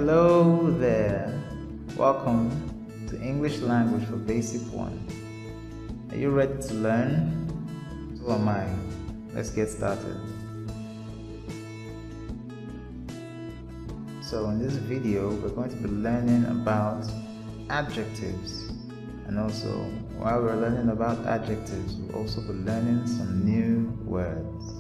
Hello there, welcome to English Language for Basic 1. Are you ready to learn? So am I. Let's get started. So in this video, we're going to be learning about adjectives, and also while we're learning about adjectives, we'll also be learning some new words.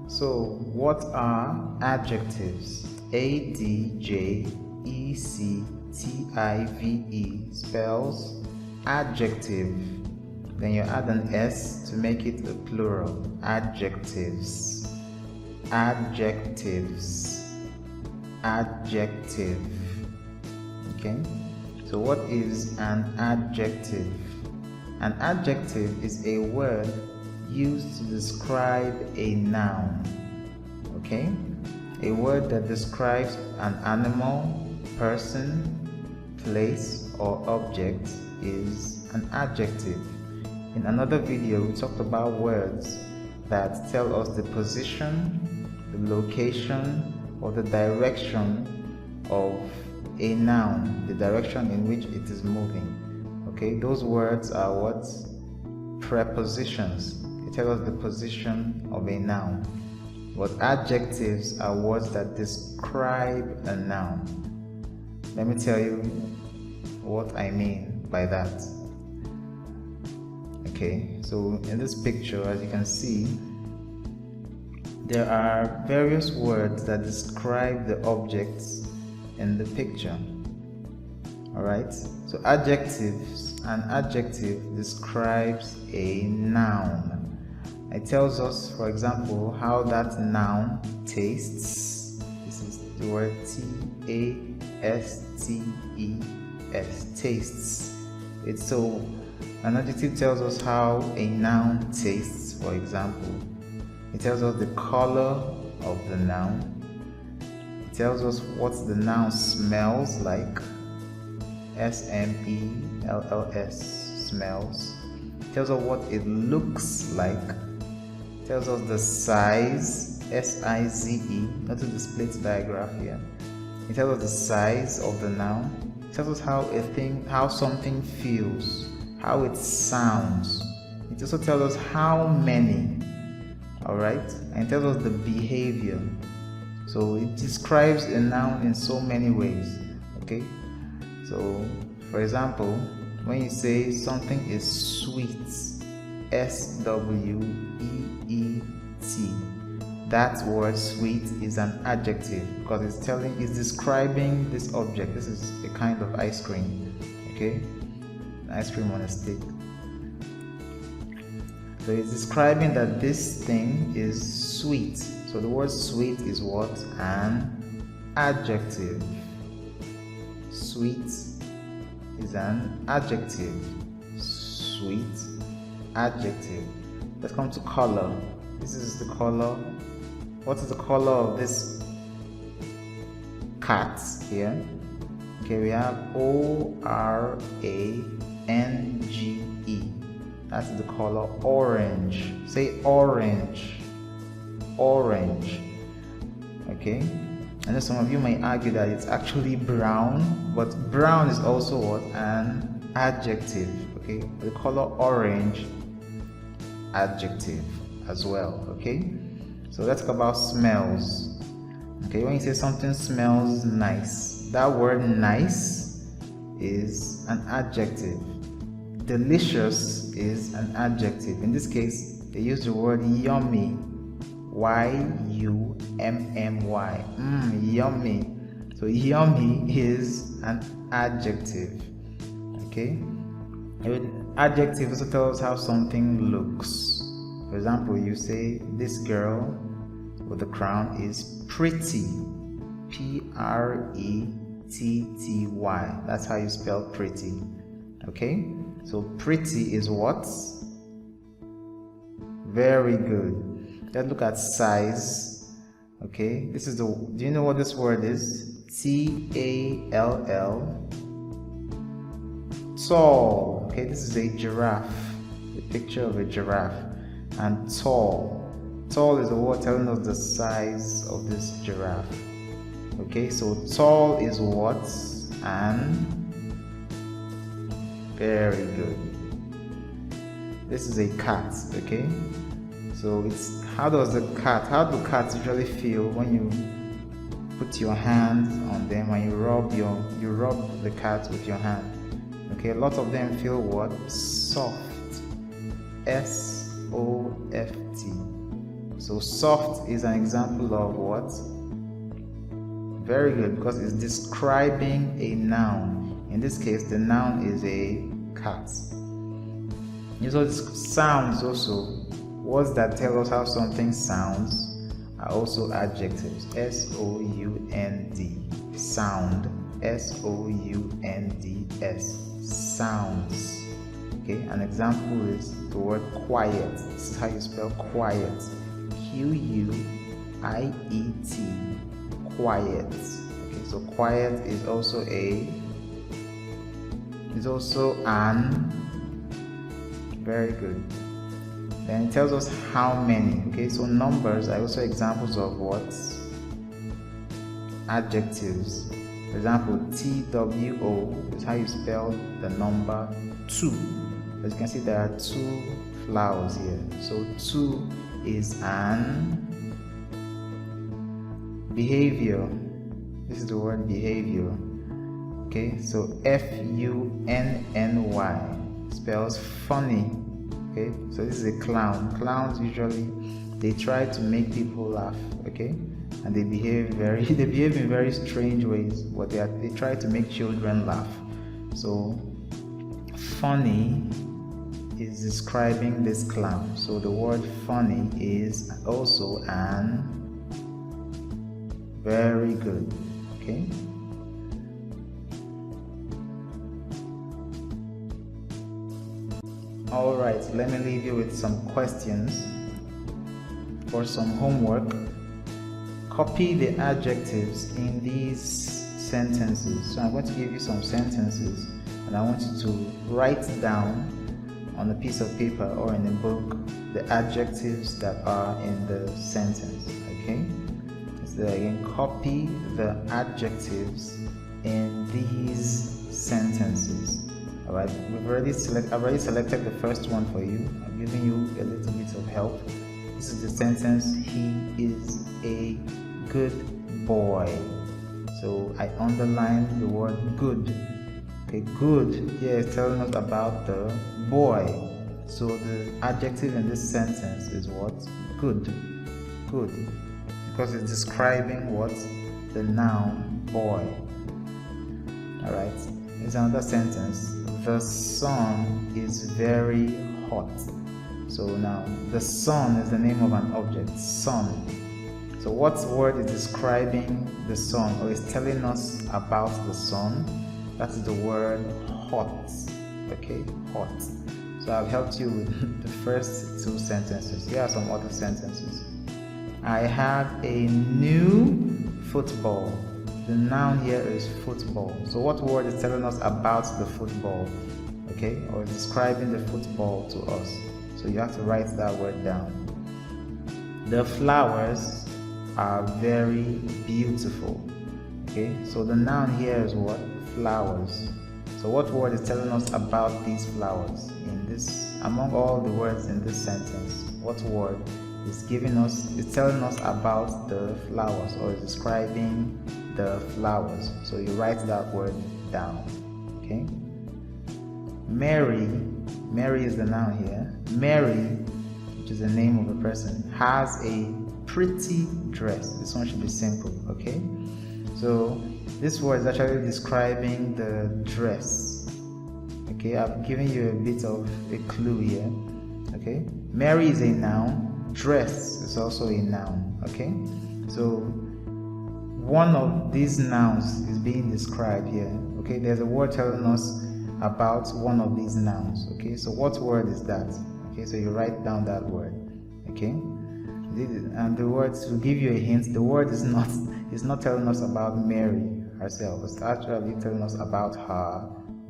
So, what are adjectives? ADJECTIVE spells adjective. Then you add an S to make it a plural. Adjectives. Adjectives. Adjective. Okay? So, what is an adjective? An adjective is a word used to describe a noun. Okay, a word that describes an animal, person, place, or object is an adjective. In another video, we talked about words that tell us the position, the location, or the direction of a noun, the direction in which it is moving. Okay, those words are what? Prepositions. Tell us the position of a noun. But adjectives are words that describe a noun. Let me tell you what I mean by that. Okay, so in this picture, as you can see, there are various words that describe the objects in the picture. Alright, so adjectives, an adjective describes a noun. It tells us, for example, how that noun tastes. This is the word T-A-S-T-E-S, tastes. So an adjective tells us how a noun tastes, for example. It tells us the color of the noun. It tells us what the noun smells like. S-M-E-L-L-S, smells. It tells us what it looks like. Tells us the size, S-I-Z-E, notice the split diagram here. It tells us the size of the noun. It tells us how something feels, how it sounds. It also tells us how many, alright? And it tells us the behavior. So it describes a noun in so many ways, okay? So, for example, when you say something is sweet, S-W-E-E-T. That word sweet is an adjective because it's describing this object. This is a kind of ice cream, okay? Ice cream on a stick. So it's describing that this thing is sweet. So the word sweet is what? An adjective. Sweet is an adjective. Sweet. Adjective. Let's come to color. This is the color. What is the color of this cat here? Okay, we have O-R-A-N-G-E. That's the color orange. Say orange. Orange. Okay? And then some of you may argue that it's actually brown, but brown is also what? An adjective. Okay? The color orange, adjective as well. Okay, so let's talk about smells. Okay, when you say something smells nice, that word nice is an adjective. Delicious is an adjective. In this case, they use the word yummy. Y-U-M-M-Y. Yummy. So yummy is an adjective. Okay, adjective also tells how something looks. For example, you say this girl with the crown is pretty. P-R-E-T-T-Y. That's how you spell pretty. Okay, so pretty is what? Very good. Let's look at size. Okay, this is do you know what this word is? T-A-L-L. Tall. Okay, this is a giraffe. a picture of a giraffe. And tall. Tall is a word telling us the size of this giraffe. Okay, so tall is what? And very good. This is a cat. Okay, so it's how do cats usually feel when you put your hands on them and you rub the cat with your hand? Okay, a lot of them feel what? Soft. S-O-F-T. So soft is an example of what? Very good, because it's describing a noun. In this case, the noun is a cat. So sounds also, words that tell us how something sounds are also adjectives. S-O-U-N-D. Sound. S-O-U-N-D-S. Sounds. Okay, an example is the word quiet. This is how you spell quiet. Q-U-I-E-T. Quiet. Okay, so quiet is also an. Very good. Then it tells us how many. Okay, so numbers are also examples of what? Adjectives. For example, T-W-O is how you spell the number 2. As you can see, there are 2 flowers here. So 2 is an behavior. This is the word behavior. Okay, so F-U-N-N-Y spells funny. Okay, so this is a clown. Clowns usually, they try to make people laugh. Okay, and they behave in very strange ways, but they try to make children laugh. So funny is describing this clown. So the word funny is also an. Very good. Okay, all right, let me leave you with some questions for some homework. Copy the adjectives in these sentences. So I'm going to give you some sentences and I want you to write down on a piece of paper or in a book the adjectives that are in the sentence. Okay, so again, copy the adjectives in these sentences. All right, I've already selected the first one for you. I'm giving you a little bit of help. This is the sentence, he is a good boy. So I underline the word good. Okay, good here is telling us about the boy. So the adjective in this sentence is what? Good. Good. Because it's describing what? The noun boy. Alright, here's another sentence. The sun is very hot. So now, the sun is the name of an object, sun. So what word is describing the sun or is telling us about the sun? That is the word hot. Okay, hot. So I've helped you with the first 2 sentences. Here are some other sentences. I have a new football. The noun here is football. So what word is telling us about the football? Okay, or describing the football to us. So you have to write that word down. The flowers are very beautiful. Okay, so the noun here is what? Flowers. So what word is telling us about these flowers in this, among all the words in this sentence? What word is telling us about the flowers or is describing the flowers? So you write that word down. Okay, Mary is the noun here. Mary, which is the name of a person, has a pretty dress. This one should be simple. Okay, so this word is actually describing the dress. Okay, I've given you a bit of a clue here. Okay, Mary is a noun, dress is also a noun. Okay, so one of these nouns is being described here. Okay, there's a word telling us about one of these nouns. Okay, so what word is that? Okay, so you write down that word. Okay, and the word, to give you a hint, the word is not telling us about Mary herself. It's actually telling us about her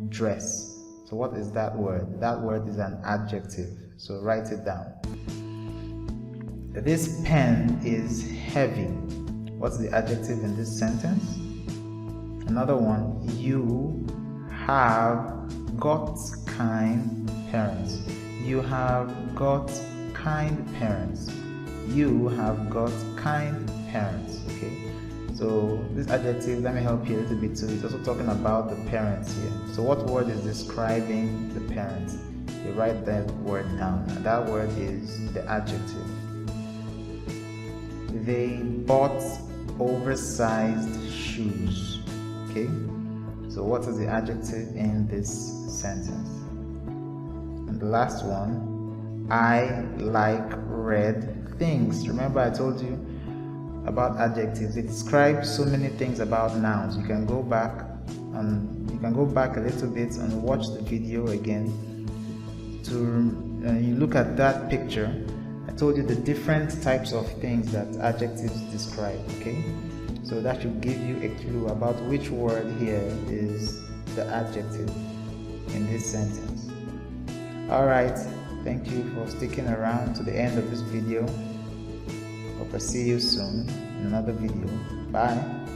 dress. So what is that word? That word is an adjective. So write it down. This pen is heavy. What's the adjective in this sentence? Another one, you have got kind parents. You have got kind parents. You have got kind parents. Okay, so this adjective, let me help you a little bit too. It's also talking about the parents here. So what word is describing the parents? You write that word down. That word is the adjective. They bought oversized shoes. Okay, so what is the adjective in this sentence? And the last one, I like red things. Remember I told you about adjectives. It describes so many things about nouns. You can go back a little bit and watch the video again to you look at that picture. I told you the different types of things that adjectives describe. Okay, so that should give you a clue about which word here is the adjective in this sentence. Alright, thank you for sticking around to the end of this video. Hope I see you soon in another video. Bye.